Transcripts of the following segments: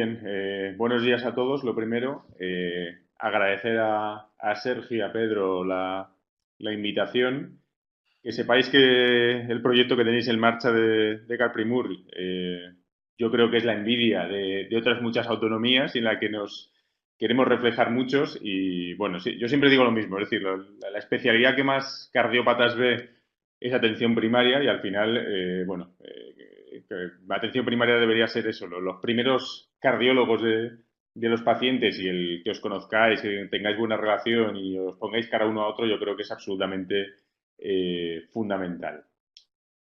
bien, buenos días a todos. Lo primero, agradecer a Sergio y a Pedro la invitación. Que sepáis que el proyecto que tenéis en marcha de Caprimur, yo creo que es la envidia de otras muchas autonomías y en la que nos queremos reflejar muchos. Y bueno, sí, yo siempre digo lo mismo, es decir, la especialidad que más cardiópatas ve es atención primaria y al final, que la atención primaria debería ser eso, los primeros cardiólogos de los pacientes y el que os conozcáis, que tengáis buena relación y os pongáis cara uno a otro, yo creo que es absolutamente fundamental.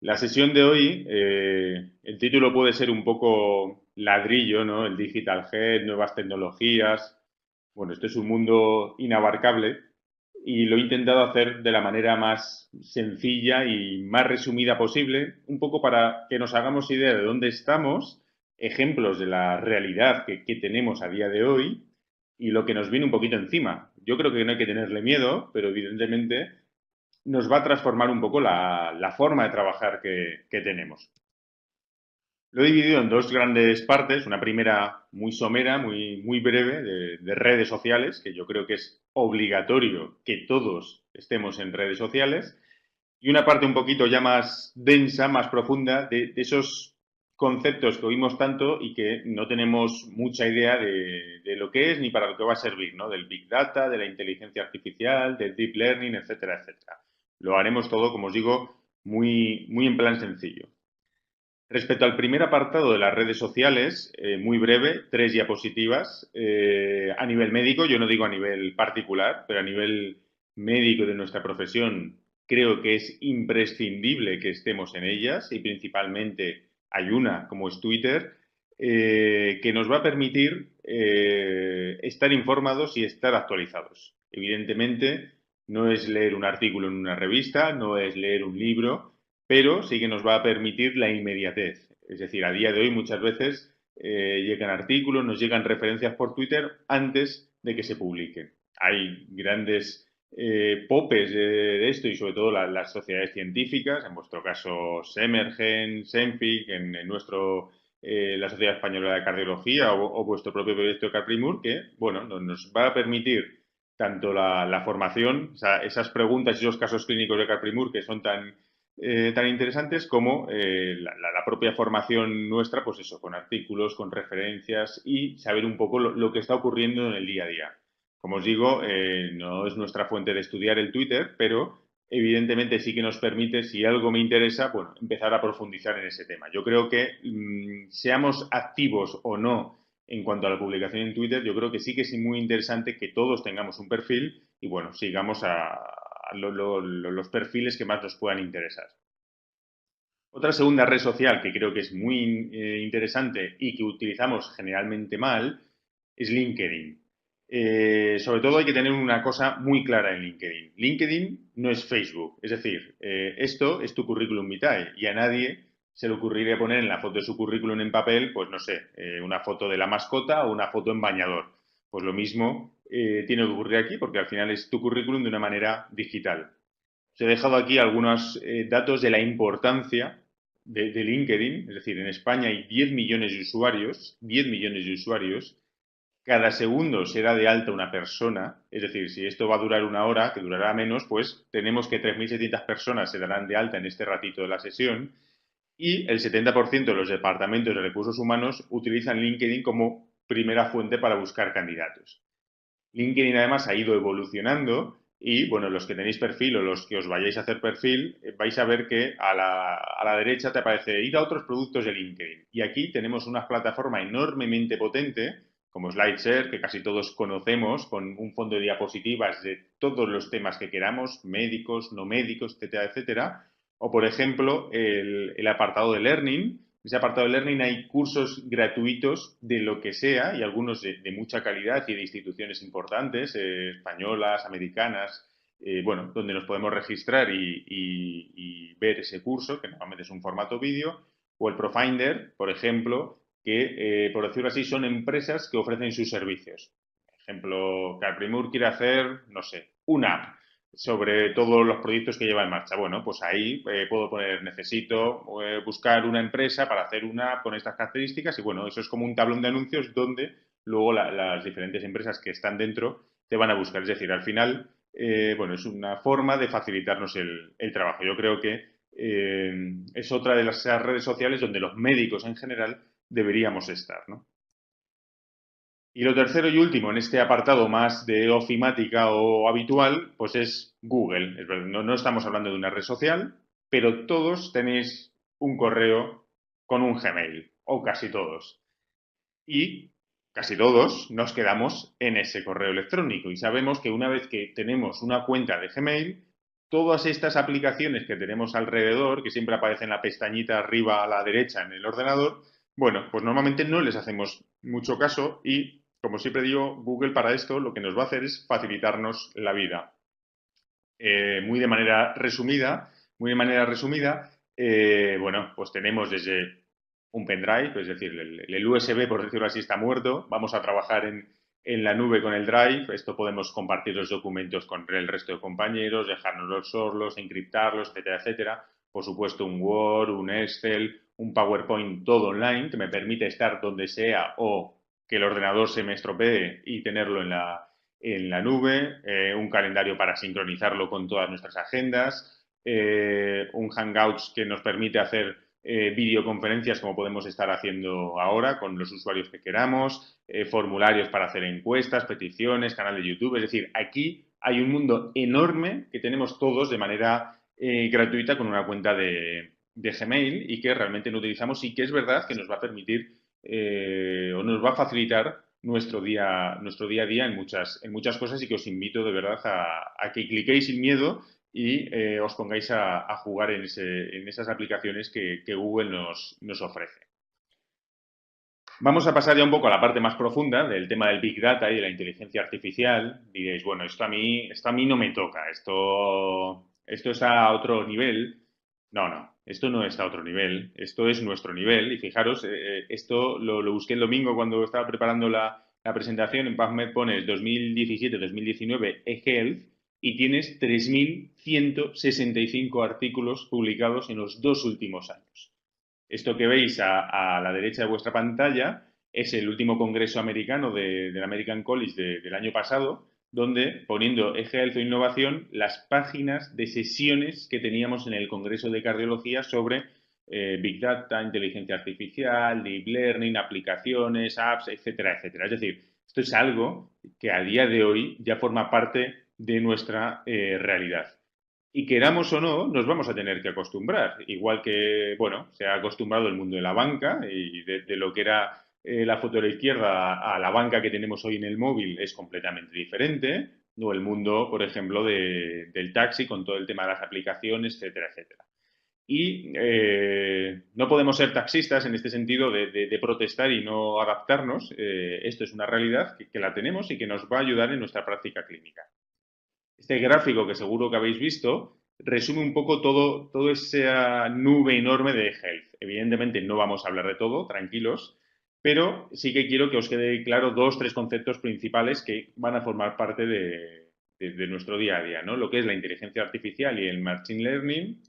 La sesión de hoy, el título puede ser un poco ladrillo, ¿no? El Digital Health, nuevas tecnologías. Bueno, esto es un mundo inabarcable y lo he intentado hacer de la manera más sencilla y más resumida posible, un poco para que nos hagamos idea de dónde estamos, ejemplos de la realidad que tenemos a día de hoy y lo que nos viene un poquito encima. Yo creo que no hay que tenerle miedo, pero evidentemente nos va a transformar un poco la forma de trabajar que tenemos. Lo he dividido en dos grandes partes. Una primera muy somera, muy breve, de redes sociales, que yo creo que es obligatorio que todos estemos en redes sociales. Y una parte un poquito ya más densa, más profunda, de esos conceptos que oímos tanto y que no tenemos mucha idea de lo que es ni para lo que va a servir, ¿no? Del Big Data, de la inteligencia artificial, del Deep Learning, etcétera, etcétera. Lo haremos todo, como os digo, muy en plan sencillo. Respecto al primer apartado de las redes sociales, muy breve, 3 diapositivas. A nivel médico, yo no digo a nivel particular, pero a nivel médico de nuestra profesión, creo que es imprescindible que estemos en ellas y principalmente hay una, como es Twitter, que nos va a permitir estar informados y estar actualizados. Evidentemente, no es leer un artículo en una revista, no es leer un libro, pero sí que nos va a permitir la inmediatez. Es decir, a día de hoy muchas veces llegan artículos, nos llegan referencias por Twitter antes de que se publiquen. Hay grandes popes de esto y sobre todo las sociedades científicas, en vuestro caso Semergen, Senfic, en nuestro la Sociedad Española de Cardiología o vuestro propio proyecto de Caprimur, que bueno, nos va a permitir tanto la formación, o sea, esas preguntas y esos casos clínicos de Caprimur que son tan interesantes como la propia formación nuestra, pues eso, con artículos, con referencias y saber un poco lo que está ocurriendo en el día a día. Como os digo, no es nuestra fuente de estudiar el Twitter, pero evidentemente sí que nos permite, si algo me interesa, bueno, empezar a profundizar en ese tema. Yo creo que seamos activos o no en cuanto a la publicación en Twitter, yo creo que sí que es muy interesante que todos tengamos un perfil y bueno, sigamos a los perfiles que más nos puedan interesar. Otra segunda red social que creo que es muy interesante y que utilizamos generalmente mal es LinkedIn. Sobre todo hay que tener una cosa muy clara en LinkedIn. LinkedIn no es Facebook, es decir, esto es tu currículum vitae y a nadie se le ocurriría poner en la foto de su currículum en papel, pues no sé, una foto de la mascota o una foto en bañador. Pues lo mismo tiene que ocurrir aquí porque al final es tu currículum de una manera digital. Os he dejado aquí algunos datos de la importancia de LinkedIn, es decir, en España hay 10 millones de usuarios, 10 millones de usuarios, cada segundo se da de alta una persona, es decir, si esto va a durar una hora, que durará menos, pues tenemos que 3.700 personas se darán de alta en este ratito de la sesión y el 70% de los departamentos de recursos humanos utilizan LinkedIn como primera fuente para buscar candidatos. LinkedIn además ha ido evolucionando y, bueno, los que tenéis perfil o los que os vayáis a hacer perfil, vais a ver que a la derecha te aparece ir a otros productos de LinkedIn. Y aquí tenemos una plataforma enormemente potente, como SlideShare, que casi todos conocemos, con un fondo de diapositivas de todos los temas que queramos, médicos, no médicos, etcétera, etcétera. O, por ejemplo, el apartado de Learning. En ese apartado de Learning hay cursos gratuitos de lo que sea y algunos de mucha calidad y de instituciones importantes, españolas, americanas, bueno, donde nos podemos registrar y ver ese curso, que normalmente es un formato vídeo, o el Profinder, por ejemplo, que, por decirlo así, son empresas que ofrecen sus servicios. Por ejemplo, Caprimur quiere hacer, no sé, una app. sobre todos los proyectos que lleva en marcha. Bueno, pues ahí puedo poner, necesito buscar una empresa para hacer una app con estas características y bueno, eso es como un tablón de anuncios donde luego las diferentes empresas que están dentro te van a buscar. Es decir, al final, bueno, es una forma de facilitarnos el trabajo. Yo creo que es otra de las redes sociales donde los médicos en general deberíamos estar, ¿no? Y lo tercero y último, en este apartado más de ofimática o habitual, pues es Google. Es verdad, no estamos hablando de una red social, pero todos tenéis un correo con un Gmail, o casi todos. Y casi todos nos quedamos en ese correo electrónico. Y sabemos que una vez que tenemos una cuenta de Gmail, todas estas aplicaciones que tenemos alrededor, que siempre aparecen en la pestañita arriba a la derecha en el ordenador, bueno, pues normalmente no les hacemos mucho caso y, como siempre digo, Google para esto lo que nos va a hacer es facilitarnos la vida. Muy de manera resumida, bueno, pues tenemos desde un pendrive, es decir, el USB, por decirlo así, está muerto. Vamos a trabajar en la nube con el Drive. Esto podemos compartir los documentos con el resto de compañeros, dejárnoslos solos, encriptarlos, etcétera, etcétera. Por supuesto, un Word, un Excel, un PowerPoint, todo online, que me permite estar donde sea o que el ordenador se me estropee y tenerlo en la nube, un calendario para sincronizarlo con todas nuestras agendas, un Hangouts que nos permite hacer videoconferencias como podemos estar haciendo ahora con los usuarios que queramos, formularios para hacer encuestas, peticiones, canal de YouTube. Es decir, aquí hay un mundo enorme que tenemos todos de manera gratuita con una cuenta de Gmail y que realmente no utilizamos y que es verdad que nos va a permitir o nos va a facilitar nuestro día a día en muchas cosas y que os invito de verdad a que cliquéis sin miedo y os pongáis a jugar en esas aplicaciones que Google nos ofrece. Vamos a pasar ya un poco a la parte más profunda del tema del Big Data y de la inteligencia artificial. Diréis, bueno, esto a mí no me toca, esto es a otro nivel. No, no, esto no está a otro nivel, esto es nuestro nivel. Y fijaros, esto lo busqué el domingo cuando estaba preparando la presentación. En PubMed pones 2017-2019 eHealth y tienes 3.165 artículos publicados en los 2 últimos años. Esto que veis a la derecha de vuestra pantalla es el último congreso americano del American College del año pasado, donde, poniendo eje alto innovación, las páginas de sesiones que teníamos en el Congreso de Cardiología sobre Big Data, inteligencia artificial, Deep Learning, aplicaciones, apps, etcétera, etcétera. Es decir, esto es algo que a día de hoy ya forma parte de nuestra realidad. Y queramos o no, nos vamos a tener que acostumbrar. Igual que, bueno, se ha acostumbrado el mundo de la banca y de lo que era la foto de la izquierda a la banca que tenemos hoy en el móvil es completamente diferente. O el mundo, por ejemplo, del taxi con todo el tema de las aplicaciones, etcétera, etcétera. Y no podemos ser taxistas en este sentido de protestar y no adaptarnos. Esto es una realidad que la tenemos y que nos va a ayudar en nuestra práctica clínica. Este gráfico que seguro que habéis visto resume un poco toda esa nube enorme de Health. Evidentemente no vamos a hablar de todo, tranquilos, pero sí que quiero que os quede claro 2, 3 conceptos principales que van a formar parte de nuestro día a día, ¿no? Lo que es la inteligencia artificial y el machine learning,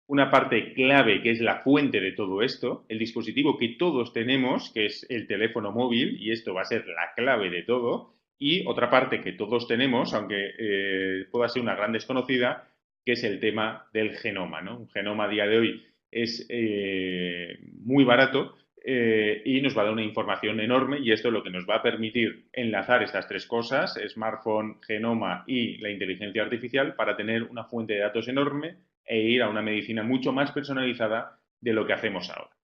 una parte clave que es la fuente de todo esto, el dispositivo que todos tenemos, que es el teléfono móvil, y esto va a ser la clave de todo, y otra parte que todos tenemos, aunque pueda ser una gran desconocida, que es el tema del genoma, ¿no? Un genoma a día de hoy es muy barato y nos va a dar una información enorme y esto es lo que nos va a permitir enlazar estas 3 cosas, smartphone, genoma y la inteligencia artificial, para tener una fuente de datos enorme e ir a una medicina mucho más personalizada de lo que hacemos ahora.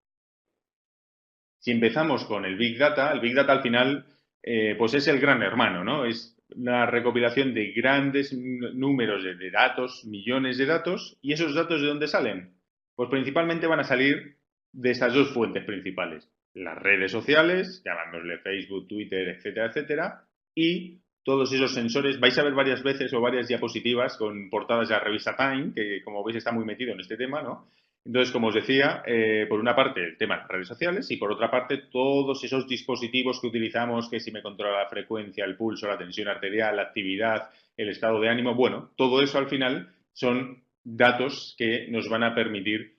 Si empezamos con el Big Data al final pues es el gran hermano, ¿no? Es una recopilación de grandes números de datos, millones de datos, y esos datos ¿de dónde salen? Pues principalmente van a salir de estas 2 fuentes principales. Las redes sociales, llamámosle Facebook, Twitter, etcétera, etcétera, y todos esos sensores. Vais a ver varias veces o varias diapositivas con portadas de la revista Time, que como veis está muy metido en este tema, ¿no? Entonces, como os decía, por una parte el tema de las redes sociales y por otra parte todos esos dispositivos que utilizamos, que si me controla la frecuencia, el pulso, la tensión arterial, la actividad, el estado de ánimo, bueno, todo eso al final son datos que nos van a permitir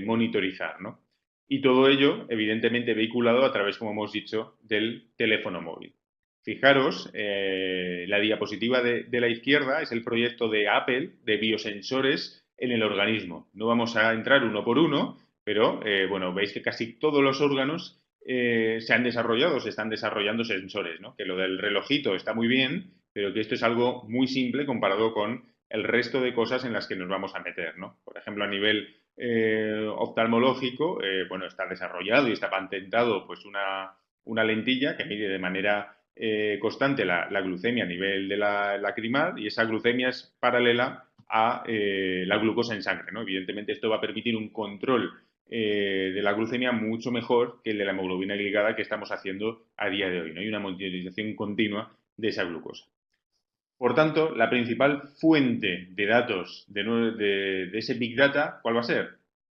monitorizar, ¿no? Y todo ello, evidentemente, vehiculado a través, como hemos dicho, del teléfono móvil. Fijaros, la diapositiva de la izquierda es el proyecto de Apple de biosensores en el organismo. No vamos a entrar uno por uno, pero bueno, veis que casi todos los órganos se han desarrollado, se están desarrollando sensores, ¿no? Que lo del relojito está muy bien, pero que esto es algo muy simple comparado con el resto de cosas en las que nos vamos a meter, ¿no? Por ejemplo, a nivel oftalmológico, bueno, está desarrollado y está patentado pues una lentilla que mide de manera constante la glucemia a nivel de la lacrimal y esa glucemia es paralela a la glucosa en sangre, ¿no? Evidentemente esto va a permitir un control de la glucemia mucho mejor que el de la hemoglobina glicada que estamos haciendo a día de hoy, ¿no? Hay una monitorización continua de esa glucosa. Por tanto, la principal fuente de datos de ese Big Data, ¿cuál va a ser?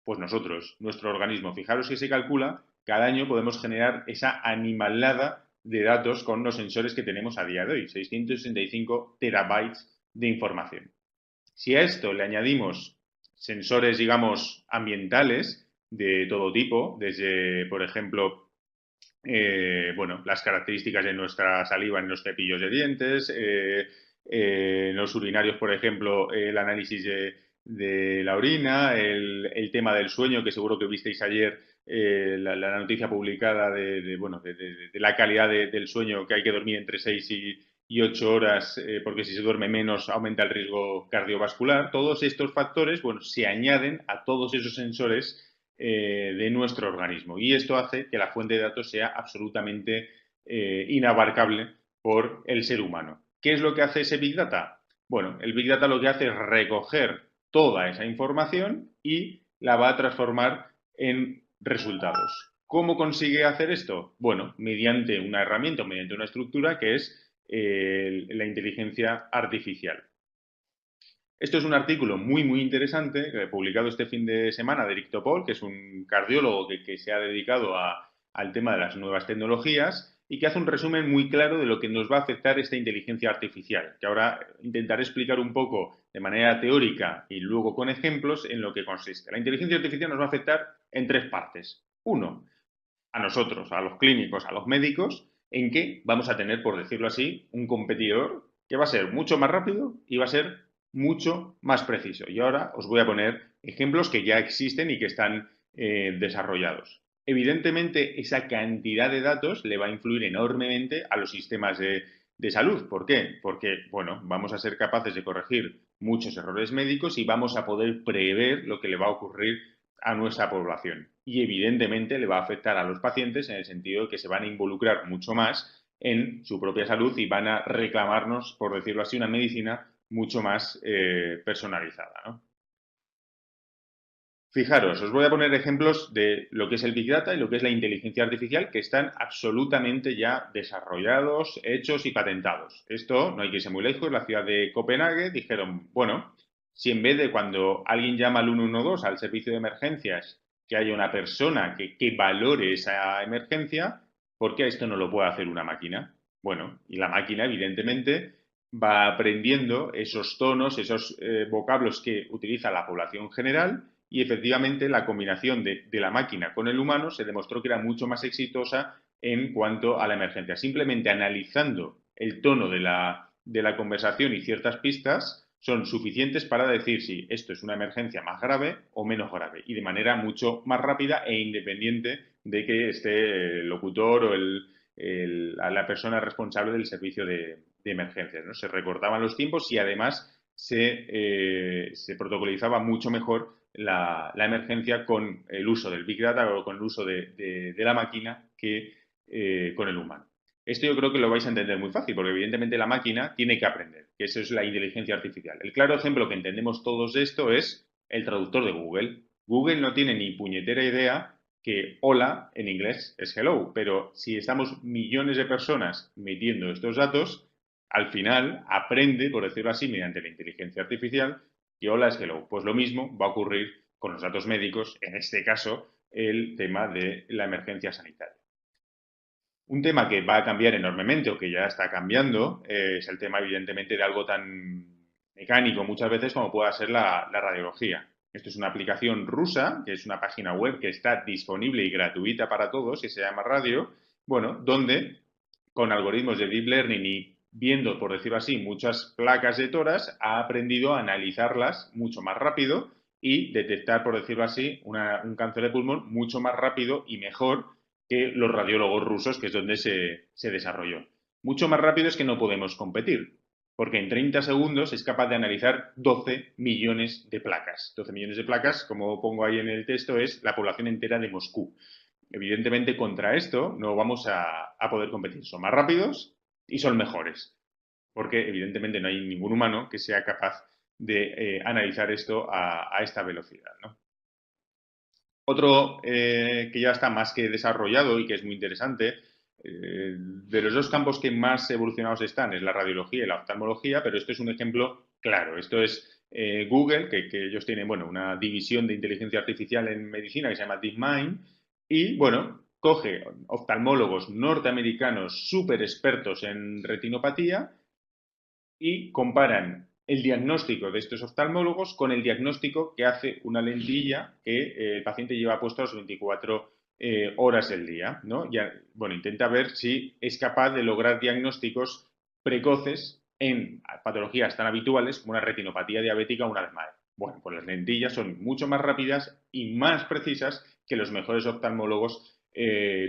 Pues nosotros, nuestro organismo. Fijaros que se calcula, cada año podemos generar esa animalada de datos con los sensores que tenemos a día de hoy, 665 terabytes de información. Si a esto le añadimos sensores, digamos, ambientales de todo tipo, desde, por ejemplo, bueno, las características de nuestra saliva en los cepillos de dientes, en los urinarios, por ejemplo, el análisis de la orina, el tema del sueño, que seguro que visteis ayer, la noticia publicada bueno, de la calidad del sueño, que hay que dormir entre 6 y 8 horas, porque si se duerme menos aumenta el riesgo cardiovascular. Todos estos factores, bueno, se añaden a todos esos sensores de nuestro organismo. Y esto hace que la fuente de datos sea absolutamente inabarcable por el ser humano. ¿Qué es lo que hace ese Big Data? Bueno, el Big Data lo que hace es recoger toda esa información y la va a transformar en resultados. ¿Cómo consigue hacer esto? Bueno, mediante una herramienta, mediante una estructura que es la inteligencia artificial. Esto es un artículo muy interesante, publicado este fin de semana de Eric Topol, que es un cardiólogo que se ha dedicado al tema de las nuevas tecnologías y que hace un resumen muy claro de lo que nos va a afectar esta inteligencia artificial, que ahora intentaré explicar un poco de manera teórica y luego con ejemplos en lo que consiste. La inteligencia artificial nos va a afectar en tres partes. Uno, a nosotros, a los clínicos, a los médicos, en que vamos a tener, por decirlo así, un competidor que va a ser mucho más rápido y va a ser mucho más preciso. Y ahora os voy a poner ejemplos que ya existen y que están desarrollados. Evidentemente, esa cantidad de datos le va a influir enormemente a los sistemas de salud. ¿Por qué? Porque, bueno, vamos a ser capaces de corregir muchos errores médicos y vamos a poder prever lo que le va a ocurrir a nuestra población. Y evidentemente le va a afectar a los pacientes en el sentido de que se van a involucrar mucho más en su propia salud y van a reclamarnos, por decirlo así, una medicina mucho más personalizada, ¿no? Fijaros, os voy a poner ejemplos de lo que es el Big Data y lo que es la inteligencia artificial que están absolutamente ya desarrollados, hechos y patentados. Esto no hay que irse muy lejos. La ciudad de Copenhague dijeron, bueno, si en vez de cuando alguien llama al 112 al servicio de emergencias, que haya una persona que valore esa emergencia, ¿por qué esto no lo puede hacer una máquina? Bueno, y la máquina, evidentemente, va aprendiendo esos tonos, esos vocablos que utiliza la población general y efectivamente la combinación de la máquina con el humano se demostró que era mucho más exitosa en cuanto a la emergencia. Simplemente analizando el tono de la conversación y ciertas pistas son suficientes para decir si esto es una emergencia más grave o menos grave y de manera mucho más rápida e independiente de que esté el locutor o la persona responsable del servicio de emergencias, ¿no? Se recortaban los tiempos y además se protocolizaba mucho mejor la emergencia con el uso del Big Data o con el uso de la máquina que con el humano. Esto yo creo que lo vais a entender muy fácil, porque evidentemente la máquina tiene que aprender, que eso es la inteligencia artificial. El claro ejemplo que entendemos todos de esto es el traductor de Google. Google no tiene ni puñetera idea que hola en inglés es hello, pero si estamos millones de personas metiendo estos datos, al final aprende, por decirlo así, mediante la inteligencia artificial, que hola es hello. Pues lo mismo va a ocurrir con los datos médicos, en este caso, el tema de la emergencia sanitaria. Un tema que va a cambiar enormemente o que ya está cambiando es el tema, evidentemente, de algo tan mecánico muchas veces como pueda ser la radiología. Esto es una aplicación rusa, que es una página web que está disponible y gratuita para todos, y se llama Radio, bueno, donde con algoritmos de deep learning y viendo, por decirlo así, muchas placas de toras, ha aprendido a analizarlas mucho más rápido y detectar, por decirlo así, un cáncer de pulmón mucho más rápido y mejor que los radiólogos rusos, que es donde se desarrolló. Mucho más rápido es que no podemos competir, porque en 30 segundos es capaz de analizar 12 millones de placas. 12 millones de placas, como pongo ahí en el texto, es la población entera de Moscú. Evidentemente, contra esto no vamos a poder competir. Son más rápidos y son mejores, porque evidentemente no hay ningún humano que sea capaz de analizar esto a esta velocidad, ¿no? Otro que ya está más que desarrollado y que es muy interesante, de los dos campos que más evolucionados están es la radiología y la oftalmología, pero esto es un ejemplo claro. Esto es Google, que ellos tienen, bueno, una división de inteligencia artificial en medicina que se llama DeepMind, y, bueno, coge oftalmólogos norteamericanos súper expertos en retinopatía y comparan el diagnóstico de estos oftalmólogos con el diagnóstico que hace una lentilla que el paciente lleva puesto a las 24 horas del día, ¿no? Ya, bueno, intenta ver si es capaz de lograr diagnósticos precoces en patologías tan habituales como una retinopatía diabética o una desmayo. Bueno, pues las lentillas son mucho más rápidas y más precisas que los mejores oftalmólogos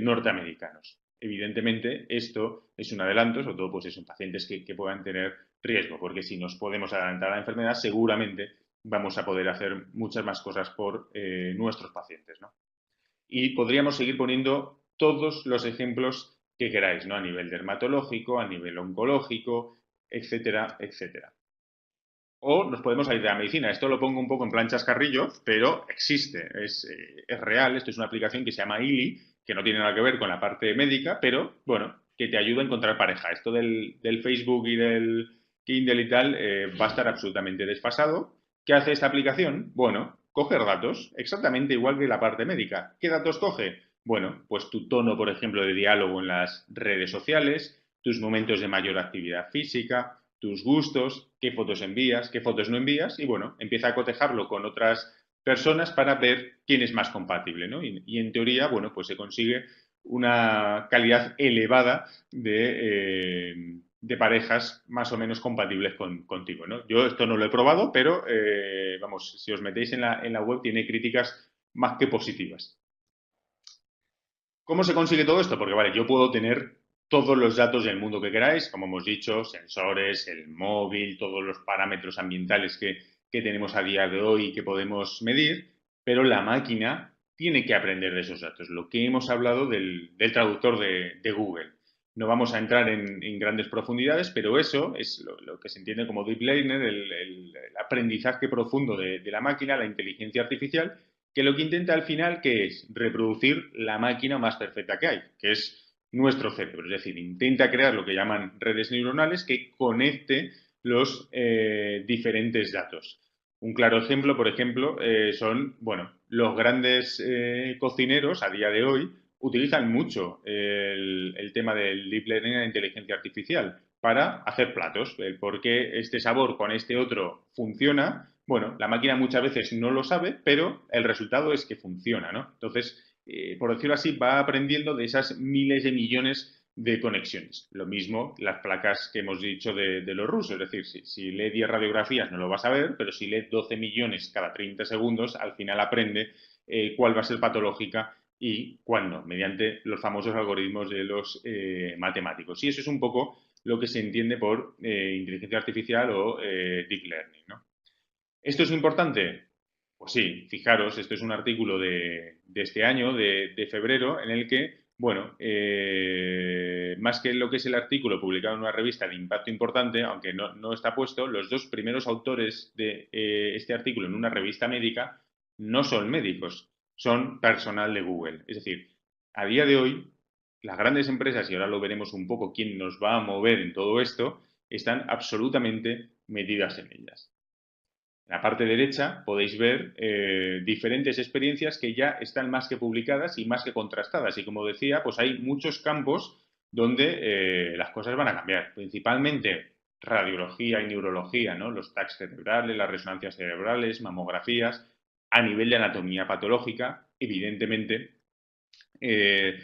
norteamericanos. Evidentemente, esto es un adelanto, sobre todo pues, son pacientes que puedan tener riesgo, porque si nos podemos adelantar a la enfermedad, seguramente vamos a poder hacer muchas más cosas por nuestros pacientes, ¿no? Y podríamos seguir poniendo todos los ejemplos que queráis, ¿no? A nivel dermatológico, a nivel oncológico, etcétera, etcétera. O nos podemos ir de la medicina. Esto lo pongo un poco en plan chascarrillo, pero existe, es real. Esto es una aplicación que se llama Ili, que no tiene nada que ver con la parte médica, pero bueno, que te ayuda a encontrar pareja. Esto del Facebook y del Kindle y tal va a estar absolutamente desfasado. ¿Qué hace esta aplicación? Bueno, coger datos, exactamente igual que la parte médica. ¿Qué datos coge? Bueno, pues tu tono, por ejemplo, de diálogo en las redes sociales, tus momentos de mayor actividad física, tus gustos, qué fotos envías, qué fotos no envías y bueno, empieza a cotejarlo con otras personas para ver quién es más compatible, ¿no? Y en teoría, bueno, pues se consigue una calidad elevada de parejas más o menos compatibles contigo, ¿no? Yo esto no lo he probado, pero vamos, si os metéis en la web tiene críticas más que positivas. ¿Cómo se consigue todo esto? Porque, vale, yo puedo tener todos los datos del mundo que queráis, como hemos dicho, sensores, el móvil, todos los parámetros ambientales que tenemos a día de hoy y que podemos medir, pero la máquina tiene que aprender de esos datos. Lo que hemos hablado del traductor de Google. No vamos a entrar en grandes profundidades, pero eso es lo que se entiende como deep learning, el aprendizaje profundo de la máquina, la inteligencia artificial, que lo que intenta al final, que es reproducir la máquina más perfecta que hay, que es nuestro cerebro. Es decir, intenta crear lo que llaman redes neuronales que conecte los diferentes datos. Un claro ejemplo, por ejemplo, son, bueno, los grandes cocineros a día de hoy utilizan mucho el tema del deep learning y la inteligencia artificial para hacer platos. El por qué este sabor con este otro funciona, bueno, la máquina muchas veces no lo sabe, pero el resultado es que funciona, ¿no? Entonces, por decirlo así, va aprendiendo de esas miles de millones de conexiones. Lo mismo las placas que hemos dicho de los rusos, es decir, si lee 10 radiografías no lo va a saber, pero si lee 12 millones cada 30 segundos, al final aprende cuál va a ser patológica y cuál no, mediante los famosos algoritmos de los matemáticos. Y eso es un poco lo que se entiende por inteligencia artificial o deep learning, ¿no? ¿Esto es importante? Pues sí, fijaros, esto es un artículo de este año, de febrero, en el que, bueno, más que lo que es el artículo publicado en una revista de impacto importante, aunque no está puesto, los dos primeros autores de este artículo en una revista médica no son médicos, son personal de Google. Es decir, a día de hoy, las grandes empresas, y ahora lo veremos un poco quién nos va a mover en todo esto, están absolutamente metidas en ellas. En la parte derecha podéis ver diferentes experiencias que ya están más que publicadas y más que contrastadas. Y como decía, pues hay muchos campos donde las cosas van a cambiar. Principalmente radiología y neurología, ¿no? Los TACs cerebrales, las resonancias cerebrales, mamografías, a nivel de anatomía patológica, evidentemente, eh,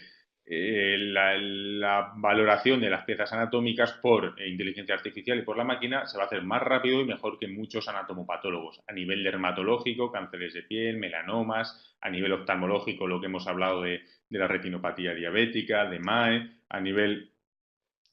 la valoración de las piezas anatómicas por inteligencia artificial y por la máquina se va a hacer más rápido y mejor que muchos anatomopatólogos. A nivel dermatológico, cánceres de piel, melanomas, a nivel oftalmológico, lo que hemos hablado de la retinopatía diabética, de MAE, a nivel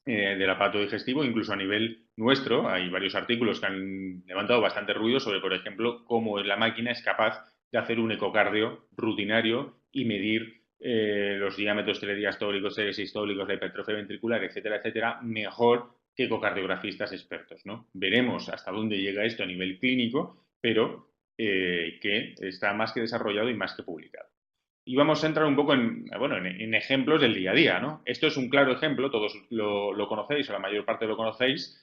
del aparato digestivo, incluso a nivel nuestro. Hay varios artículos que han levantado bastante ruido sobre, por ejemplo, cómo la máquina es capaz de hacer un ecocardio rutinario y medir los diámetros telediastólicos, telesistólicos, la hipertrofia ventricular, etcétera, etcétera, mejor que ecocardiografistas expertos, ¿no? Veremos hasta dónde llega esto a nivel clínico, pero que está más que desarrollado y más que publicado. Y vamos a entrar un poco en ejemplos del día a día, ¿no? Esto es un claro ejemplo, todos lo conocéis, o la mayor parte lo conocéis,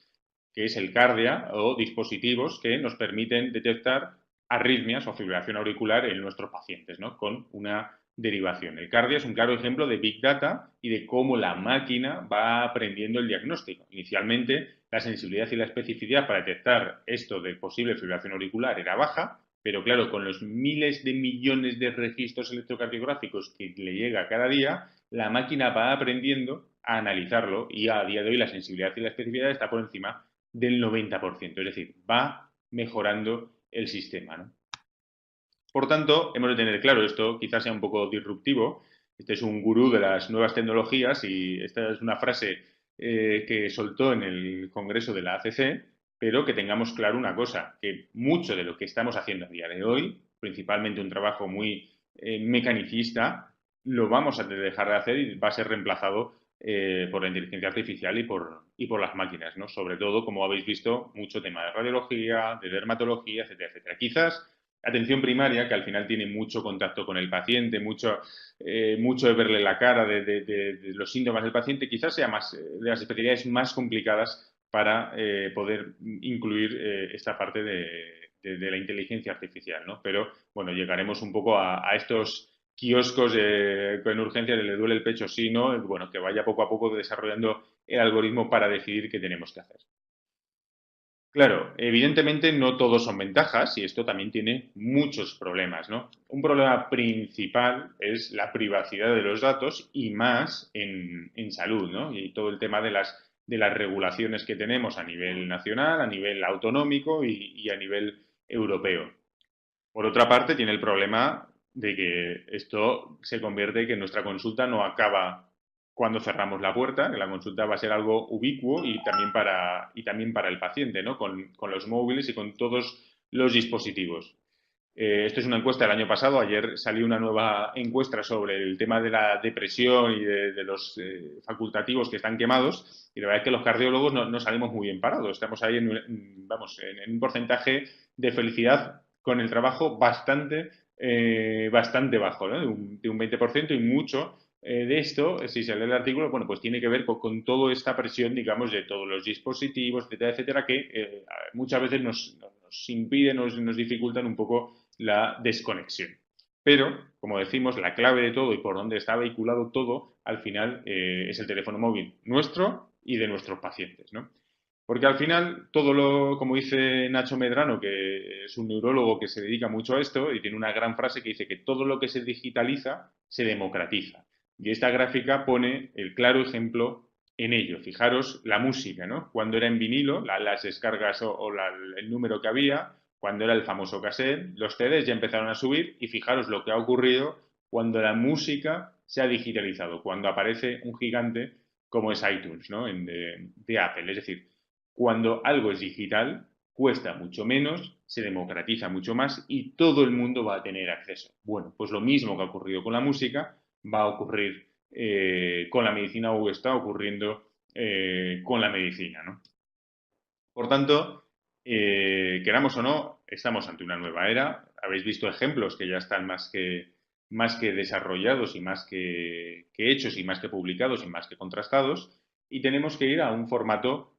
que es el Cardia o dispositivos que nos permiten detectar arritmias o fibrilación auricular en nuestros pacientes, ¿no? Con una derivación. El Cardia es un claro ejemplo de Big Data y de cómo la máquina va aprendiendo el diagnóstico. Inicialmente, la sensibilidad y la especificidad para detectar esto de posible fibrilación auricular era baja, pero claro, con los miles de millones de registros electrocardiográficos que le llega cada día, la máquina va aprendiendo a analizarlo y a día de hoy la sensibilidad y la especificidad está por encima del 90%, es decir, va mejorando el sistema, ¿no? Por tanto, hemos de tener claro esto, quizás sea un poco disruptivo. Este es un gurú de las nuevas tecnologías y esta es una frase que soltó en el Congreso de la ACC, pero que tengamos claro una cosa, que mucho de lo que estamos haciendo a día de hoy, principalmente un trabajo muy mecanicista, lo vamos a dejar de hacer y va a ser reemplazado por la inteligencia artificial y por las máquinas, ¿no? Sobre todo, como habéis visto, mucho tema de radiología, de dermatología, etcétera, etcétera. Quizás atención primaria, que al final tiene mucho contacto con el paciente, mucho de verle la cara, de los síntomas del paciente, quizás sea más de las especialidades más complicadas para poder incluir esta parte de la inteligencia artificial, ¿no? Pero, bueno, llegaremos un poco a estos kioscos con urgencia de le duele el pecho, sí, ¿no? Bueno, que vaya poco a poco desarrollando el algoritmo para decidir qué tenemos que hacer. Claro, evidentemente no todos son ventajas y esto también tiene muchos problemas, ¿no? Un problema principal es la privacidad de los datos y más en salud, ¿no? Y todo el tema de las regulaciones que tenemos a nivel nacional, a nivel autonómico y a nivel europeo. Por otra parte, tiene el problema de que esto se convierte en que nuestra consulta no acaba cuando cerramos la puerta, que la consulta va a ser algo ubicuo y también para el paciente, ¿no? Con los móviles y con todos los dispositivos. Esto es una encuesta del año pasado. Ayer salió una nueva encuesta sobre el tema de la depresión y de los facultativos que están quemados. Y la verdad es que los cardiólogos no salimos muy bien parados. Estamos ahí en un porcentaje de felicidad con el trabajo bastante bajo, ¿no? De un 20% y mucho de esto, si se lee el artículo, bueno, pues tiene que ver con toda esta presión, digamos, de todos los dispositivos, etcétera, etcétera, que muchas veces nos impiden, nos dificultan un poco la desconexión. Pero, como decimos, la clave de todo y por donde está vehiculado todo, al final es el teléfono móvil nuestro y de nuestros pacientes, ¿no? Porque al final, como dice Nacho Medrano, que es un neurólogo que se dedica mucho a esto y tiene una gran frase que dice que todo lo que se digitaliza se democratiza. Y esta gráfica pone el claro ejemplo en ello. Fijaros la música, ¿no? Cuando era en vinilo, las descargas el número que había, cuando era el famoso cassette, los CDs ya empezaron a subir y fijaros lo que ha ocurrido cuando la música se ha digitalizado, cuando aparece un gigante como es iTunes, ¿no? De Apple. Es decir, cuando algo es digital, cuesta mucho menos, se democratiza mucho más y todo el mundo va a tener acceso. Bueno, pues lo mismo que ha ocurrido con la música va a ocurrir con la medicina o está ocurriendo con la medicina, ¿no? Por tanto, queramos o no, estamos ante una nueva era. Habéis visto ejemplos que ya están más que desarrollados y más que hechos y más que publicados y más que contrastados. Y tenemos que ir a un formato,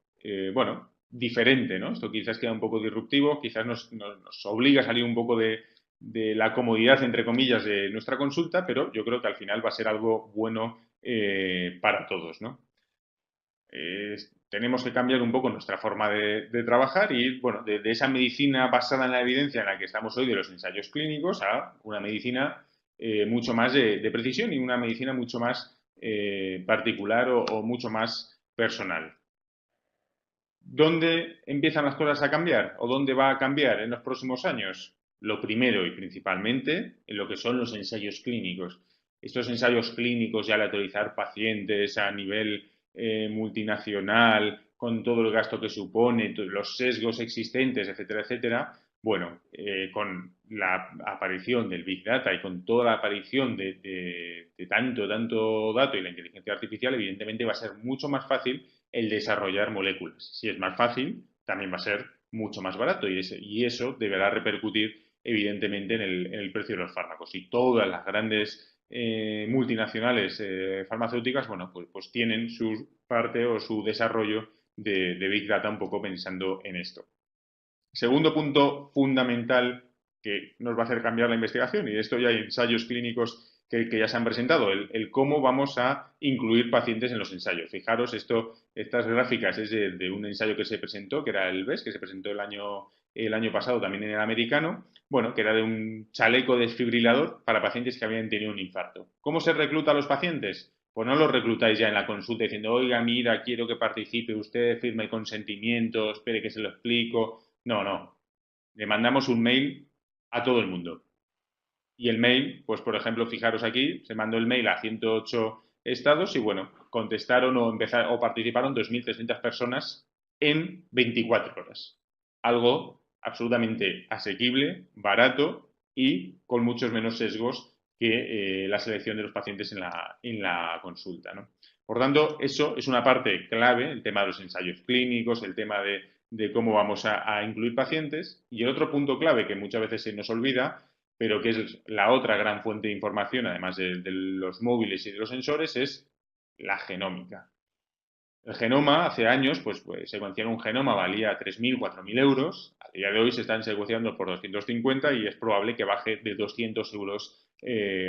bueno, diferente, ¿no? Esto quizás queda un poco disruptivo, quizás nos obliga a salir un poco de la comodidad, entre comillas, de nuestra consulta, pero yo creo que al final va a ser algo bueno para todos, ¿no? Tenemos que cambiar un poco nuestra forma de trabajar y, bueno, de esa medicina basada en la evidencia en la que estamos hoy de los ensayos clínicos a una medicina mucho más de precisión y una medicina mucho más particular o mucho más personal. ¿Dónde empiezan las cosas a cambiar o dónde va a cambiar en los próximos años? Lo primero y principalmente en lo que son los ensayos clínicos. Estos ensayos clínicos ya al autorizar pacientes a nivel multinacional, con todo el gasto que supone, los sesgos existentes, etcétera, etcétera, bueno, con la aparición del Big Data y con toda la aparición de tanto dato y la inteligencia artificial, evidentemente va a ser mucho más fácil el desarrollar moléculas. Si es más fácil, también va a ser mucho más barato y eso deberá repercutir evidentemente en el precio de los fármacos. Y todas las grandes multinacionales farmacéuticas, bueno, pues tienen su parte o su desarrollo de Big Data un poco pensando en esto. Segundo punto fundamental que nos va a hacer cambiar la investigación, y de esto ya hay ensayos clínicos que ya se han presentado, el cómo vamos a incluir pacientes en los ensayos. Fijaros, estas gráficas es de un ensayo que se presentó, que era el BES, que se presentó el año pasado también en el americano, bueno, que era de un chaleco desfibrilador para pacientes que habían tenido un infarto. ¿Cómo se recluta a los pacientes? Pues no los reclutáis ya en la consulta diciendo, oiga, mira, quiero que participe usted, firme el consentimiento, espere que se lo explico. No, no. Le mandamos un mail a todo el mundo. Y el mail, pues por ejemplo, fijaros aquí, se mandó el mail a 108 estados y bueno, contestaron o participaron 2.300 personas en 24 horas. Algo absolutamente asequible, barato y con muchos menos sesgos que la selección de los pacientes en la consulta, ¿no? Por tanto, eso es una parte clave, el tema de los ensayos clínicos, el tema de cómo vamos a incluir pacientes. Y el otro punto clave que muchas veces se nos olvida, pero que es la otra gran fuente de información, además de los móviles y de los sensores, es la genómica. El genoma, hace años, pues secuenciar un genoma valía 3.000, 4.000 euros. A día de hoy se están secuenciando por 250 y es probable que baje de 200 euros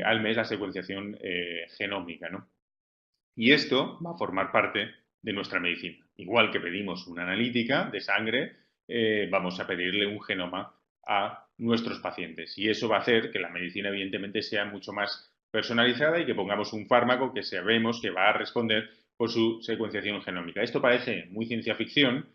al mes la secuenciación genómica, ¿no? Y esto va a formar parte de nuestra medicina. Igual que pedimos una analítica de sangre, vamos a pedirle un genoma a nuestros pacientes. Y eso va a hacer que la medicina, evidentemente, sea mucho más personalizada y que pongamos un fármaco que sabemos que va a responder por su secuenciación genómica. Esto parece muy ciencia ficción,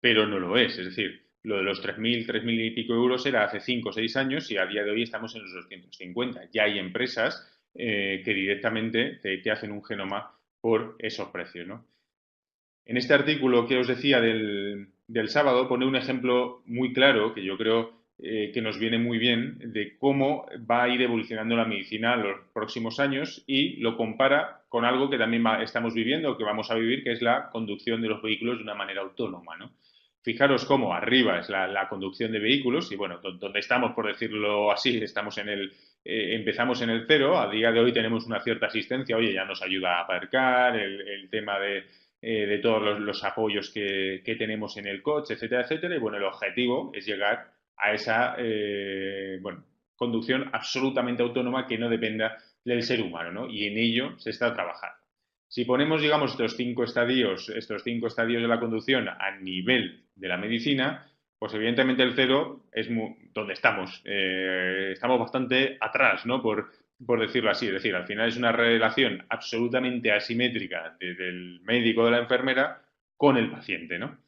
pero no lo es. Es decir, lo de los 3.000 y pico euros era hace 5 o 6 años y a día de hoy estamos en los 250. Ya hay empresas que directamente te hacen un genoma por esos precios, ¿no? En este artículo que os decía del sábado pone un ejemplo muy claro que yo creo que nos viene muy bien de cómo va a ir evolucionando la medicina en los próximos años y lo compara con algo que también estamos viviendo, que vamos a vivir, que es la conducción de los vehículos de una manera autónoma, ¿no? Fijaros cómo arriba es la conducción de vehículos y, bueno, donde estamos, por decirlo así, estamos empezamos en el cero, a día de hoy tenemos una cierta asistencia, oye, ya nos ayuda a aparcar, el tema de todos los apoyos que tenemos en el coche, etcétera, etcétera. Y bueno, el objetivo es llegar a esa bueno, conducción absolutamente autónoma que no dependa del ser humano, ¿no? Y en ello se está trabajando. Si ponemos, digamos, estos cinco estadios de la conducción a nivel de la medicina, pues evidentemente el cero es donde estamos. Estamos bastante atrás, ¿no? Por decirlo así. Es decir, al final es una relación absolutamente asimétrica del médico o de la enfermera con el paciente, ¿no?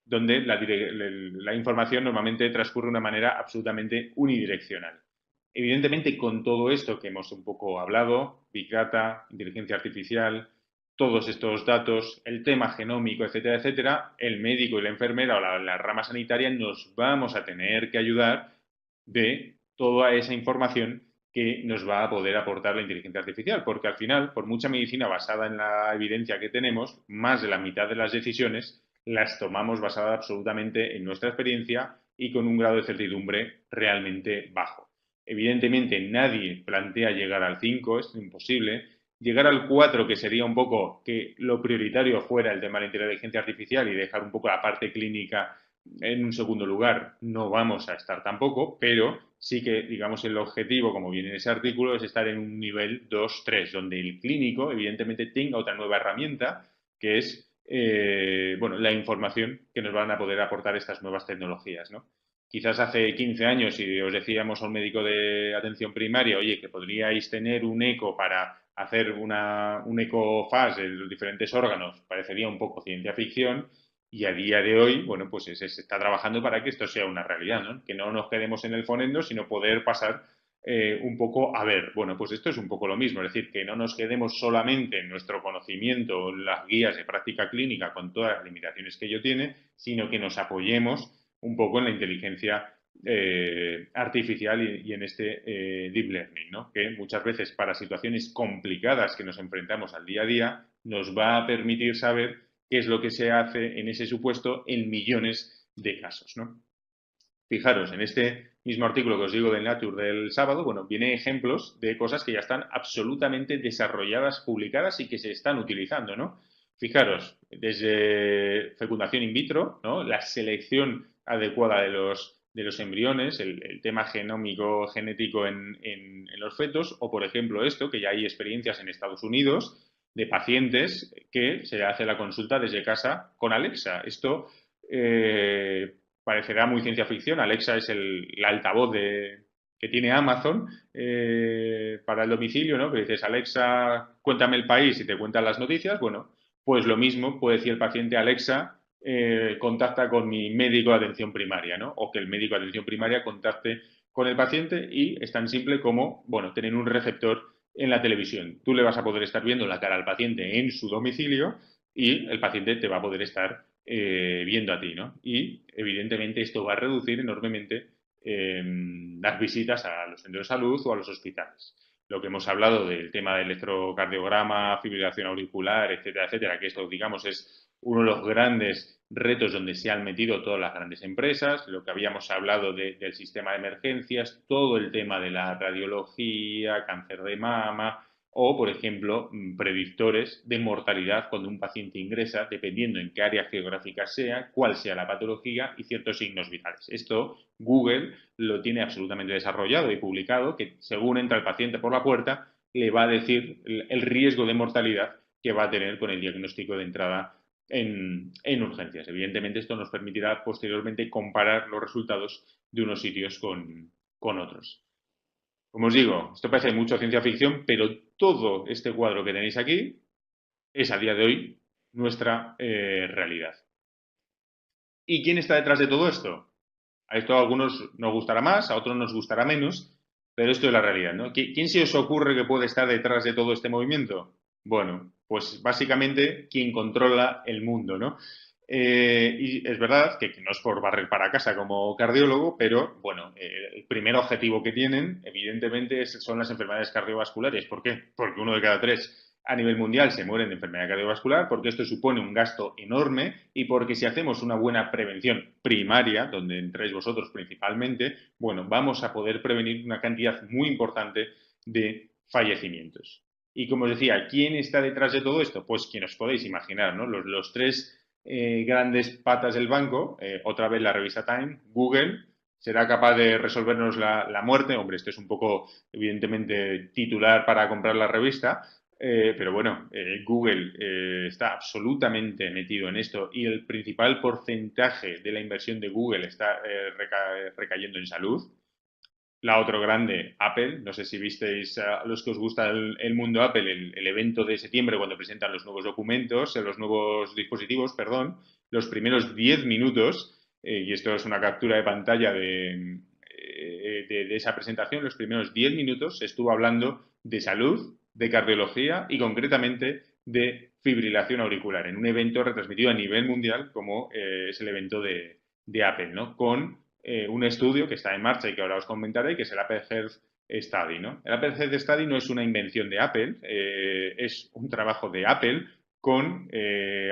Donde la información normalmente transcurre de una manera absolutamente unidireccional. Evidentemente, con todo esto que hemos un poco hablado, Big Data, inteligencia artificial, todos estos datos, el tema genómico, etcétera, etcétera, el médico y la enfermera o la rama sanitaria nos vamos a tener que ayudar de toda esa información que nos va a poder aportar la inteligencia artificial, porque al final, por mucha medicina basada en la evidencia que tenemos, más de la mitad de las decisiones las tomamos basadas absolutamente en nuestra experiencia y con un grado de certidumbre realmente bajo. Evidentemente, nadie plantea llegar al 5, es imposible, llegar al 4, que sería un poco que lo prioritario fuera el tema de la inteligencia artificial y dejar un poco la parte clínica en un segundo lugar, no vamos a estar tampoco, pero sí que, digamos, el objetivo, como viene en ese artículo, es estar en un nivel 2-3, donde el clínico, evidentemente, tenga otra nueva herramienta, que es, bueno, la información que nos van a poder aportar estas nuevas tecnologías, ¿no? Quizás hace 15 años, si os decíamos a un médico de atención primaria, oye, que podríais tener un eco para hacer un ecofase de los diferentes órganos, parecería un poco ciencia ficción, y a día de hoy, bueno, pues se está trabajando para que esto sea una realidad, ¿no? Que no nos quedemos en el fonendo, sino poder pasar un poco a ver, bueno, pues esto es un poco lo mismo, es decir, que no nos quedemos solamente en nuestro conocimiento, las guías de práctica clínica con todas las limitaciones que ello tiene, sino que nos apoyemos un poco en la inteligencia artificial y en este deep learning, ¿no? Que muchas veces para situaciones complicadas que nos enfrentamos al día a día nos va a permitir saber qué es lo que se hace en ese supuesto en millones de casos, ¿no? Fijaros, en este mismo artículo que os digo del Nature del sábado, bueno, viene ejemplos de cosas que ya están absolutamente desarrolladas, publicadas y que se están utilizando, ¿no? Fijaros, desde fecundación in vitro, ¿no? La selección adecuada de los embriones, el tema genómico, genético en los fetos, o por ejemplo esto, que ya hay experiencias en Estados Unidos de pacientes que se hace la consulta desde casa con Alexa. Esto parecerá muy ciencia ficción. Alexa es el altavoz que tiene Amazon para el domicilio, ¿no? Que dices, Alexa, cuéntame el país y te cuentan las noticias. Bueno, pues lo mismo puede decir el paciente, Alexa, contacta con mi médico de atención primaria, ¿no? O que el médico de atención primaria contacte con el paciente y es tan simple como, bueno, tener un receptor en la televisión. Tú le vas a poder estar viendo la cara al paciente en su domicilio y el paciente te va a poder estar viendo a ti, ¿no? Y evidentemente esto va a reducir enormemente las visitas a los centros de salud o a los hospitales. Lo que hemos hablado del tema del electrocardiograma, fibrilación auricular, etcétera, etcétera, que esto, digamos, es uno de los grandes retos donde se han metido todas las grandes empresas, lo que habíamos hablado del sistema de emergencias, todo el tema de la radiología, cáncer de mama, o, por ejemplo, predictores de mortalidad cuando un paciente ingresa, dependiendo en qué área geográfica sea, cuál sea la patología y ciertos signos vitales. Esto Google lo tiene absolutamente desarrollado y publicado, que según entra el paciente por la puerta, le va a decir el riesgo de mortalidad que va a tener con el diagnóstico de entrada en urgencias. Evidentemente, esto nos permitirá posteriormente comparar los resultados de unos sitios con otros. Como os digo, esto parece mucho ciencia ficción, pero todo este cuadro que tenéis aquí es a día de hoy nuestra realidad. ¿Y quién está detrás de todo esto? A esto a algunos nos gustará más, a otros nos gustará menos, pero esto es la realidad, ¿no? ¿Quién se os ocurre que puede estar detrás de todo este movimiento? Bueno, pues básicamente quien controla el mundo, ¿no? Y es verdad que no es por barrer para casa como cardiólogo, pero bueno, el primer objetivo que tienen, evidentemente, son las enfermedades cardiovasculares. ¿Por qué? Porque uno de cada tres a nivel mundial se mueren de enfermedad cardiovascular, porque esto supone un gasto enorme y porque si hacemos una buena prevención primaria, donde entráis vosotros principalmente, bueno, vamos a poder prevenir una cantidad muy importante de fallecimientos. Y como os decía, ¿quién está detrás de todo esto? Pues quien os podéis imaginar, ¿no? Los tres grandes patas del banco, otra vez la revista Time, Google, será capaz de resolvernos la muerte. Hombre, este es un poco, evidentemente, titular para comprar la revista, pero bueno, Google está absolutamente metido en esto y el principal porcentaje de la inversión de Google está recayendo en salud. La otra grande, Apple. No sé si visteis a los que os gusta el mundo Apple, el evento de septiembre cuando presentan los nuevos documentos, los nuevos dispositivos, perdón, los primeros 10 minutos, y esto es una captura de pantalla de esa presentación, los primeros 10 minutos se estuvo hablando de salud, de cardiología y concretamente de fibrilación auricular, en un evento retransmitido a nivel mundial como es el evento de Apple, ¿no? Con un estudio que está en marcha y que ahora os comentaré, que es el Apple Health Study, ¿no? El Apple Health Study no es una invención de Apple, es un trabajo de Apple con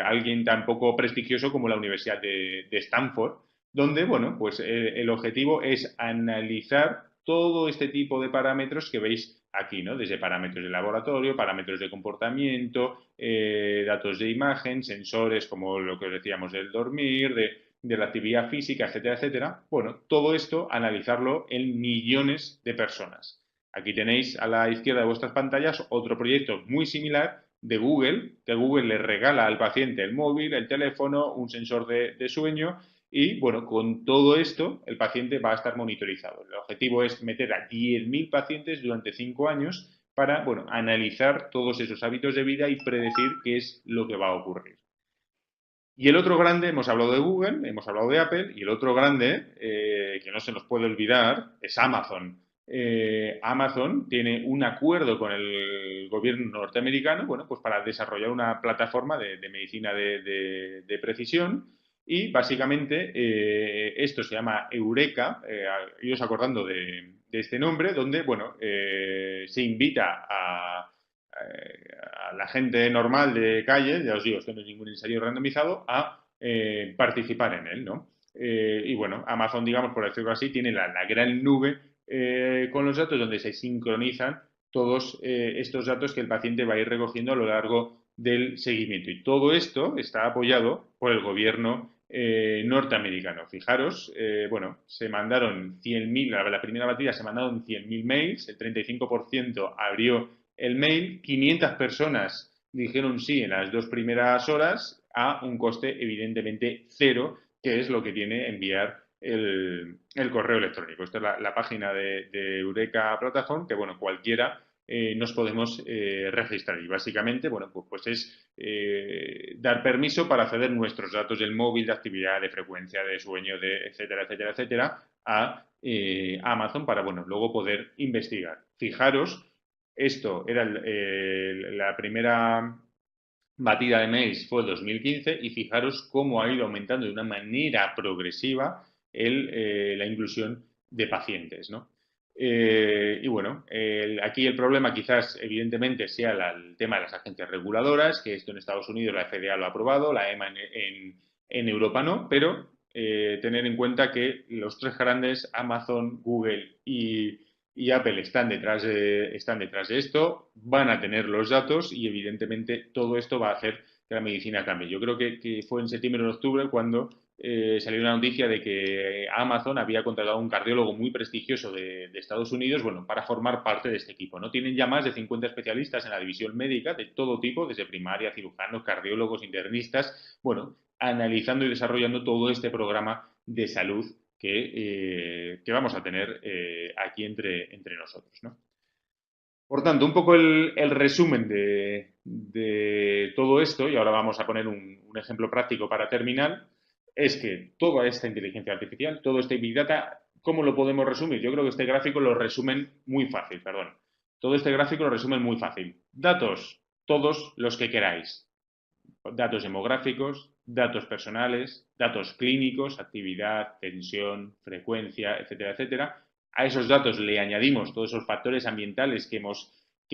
alguien tan poco prestigioso como la Universidad de Stanford, donde, bueno, pues el objetivo es analizar todo este tipo de parámetros que veis aquí, ¿no? Desde parámetros de laboratorio, parámetros de comportamiento, datos de imagen, sensores como lo que decíamos del dormir, de la actividad física, etcétera, etcétera. Bueno, todo esto analizarlo en millones de personas. Aquí tenéis a la izquierda de vuestras pantallas otro proyecto muy similar de Google, que Google le regala al paciente el móvil, el teléfono, un sensor de sueño y, bueno, con todo esto el paciente va a estar monitorizado. El objetivo es meter a 10.000 pacientes durante 5 años para, bueno, analizar todos esos hábitos de vida y predecir qué es lo que va a ocurrir. Y el otro grande, hemos hablado de Google, hemos hablado de Apple, y el otro grande, que no se nos puede olvidar, es Amazon. Amazon tiene un acuerdo con el gobierno norteamericano, bueno, pues para desarrollar una plataforma de medicina de precisión y básicamente esto se llama Eureka, iros acordando de este nombre, donde, bueno, se invita a la gente normal de calle, ya os digo, esto no es ningún ensayo randomizado, a participar en él, ¿no? Y bueno, Amazon, digamos, por decirlo así, tiene la gran nube con los datos donde se sincronizan todos estos datos que el paciente va a ir recogiendo a lo largo del seguimiento. Y todo esto está apoyado por el gobierno norteamericano. Fijaros, bueno, se mandaron 100.000, la primera batida se mandaron 100.000 mails, el 35% abrió el mail, 500 personas dijeron sí en las 2 primeras horas a un coste evidentemente cero, que es lo que tiene enviar el correo electrónico. Esta es la página de Eureka Platform, que bueno, cualquiera nos podemos registrar. Y básicamente, bueno, pues es dar permiso para acceder nuestros datos del móvil, de actividad, de frecuencia, de sueño, de etcétera, etcétera, etcétera, a Amazon para, bueno, luego poder investigar. Fijaros, esto era la primera batida de mails fue 2015 y fijaros cómo ha ido aumentando de una manera progresiva la inclusión de pacientes, ¿no? Y bueno, aquí el problema quizás evidentemente sea el tema de las agencias reguladoras, que esto en Estados Unidos la FDA lo ha aprobado, la EMA en Europa no, pero tener en cuenta que los tres grandes, Amazon, Google y Apple están detrás de esto, van a tener los datos y evidentemente todo esto va a hacer que la medicina cambie. Yo creo que fue en septiembre o en octubre cuando salió una noticia de que Amazon había contratado a un cardiólogo muy prestigioso de Estados Unidos, bueno, para formar parte de este equipo, ¿no? Tienen ya más de 50 especialistas en la división médica de todo tipo, desde primaria, cirujanos, cardiólogos, internistas, bueno, analizando y desarrollando todo este programa de salud que vamos a tener aquí entre nosotros, ¿no? Por tanto, un poco el resumen de todo esto, y ahora vamos a poner un ejemplo práctico para terminar, es que toda esta inteligencia artificial, todo este Big Data, ¿cómo lo podemos resumir? Yo creo que este gráfico lo resumen muy fácil, perdón. Todo este gráfico lo resumen muy fácil. Datos, todos los que queráis. Datos demográficos, datos personales, datos clínicos, actividad, tensión, frecuencia, etcétera, etcétera. A esos datos le añadimos todos esos factores ambientales que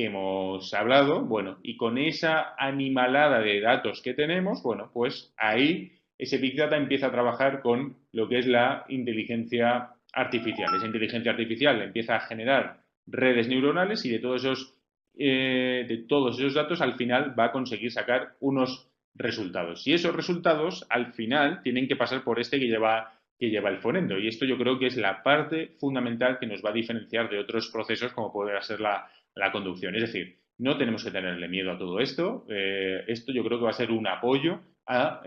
hemos hablado, bueno, y con esa animalada de datos que tenemos, bueno, pues ahí ese Big Data empieza a trabajar con lo que es la inteligencia artificial. Esa inteligencia artificial empieza a generar redes neuronales y de todos esos datos al final va a conseguir sacar unos resultados. Y esos resultados, al final, tienen que pasar por este que lleva el fonendo. Y esto yo creo que es la parte fundamental que nos va a diferenciar de otros procesos como puede ser la conducción. Es decir, no tenemos que tenerle miedo a todo esto. Esto yo creo que va a ser un apoyo a